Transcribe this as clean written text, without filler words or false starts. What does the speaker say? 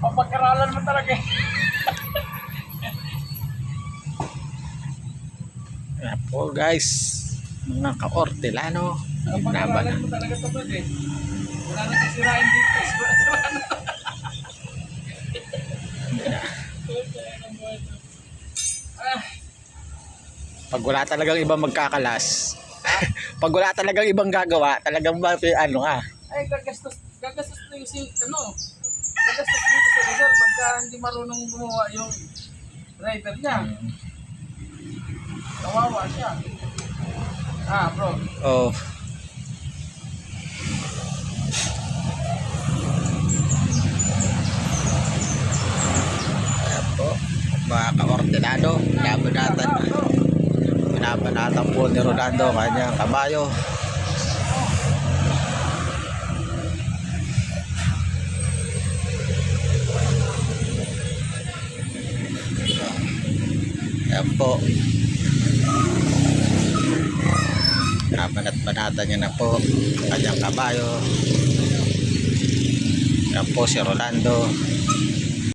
Papag-aralan mo talaga eh. Ayan po guys, mga ka-ortelano. Papag-aralan mo talaga ito brad eh. Wala na sisirain dito. Wala na. Pag wala talagang ibang magkakalas, pag wala talagang ibang gagawa, talagang ano Ay, gagastos na yung gagastos dito sa Rizal pagka hindi marunong gumawa yung driver niya. Kawawa siya. Bro. Oh. Ayan po, mga ka-ortelano, binabanatan po ni Rolando kanyang kabayo. Ayan po, banat-banatan niya na po kanyang kabayo. Ayan po si Rolando.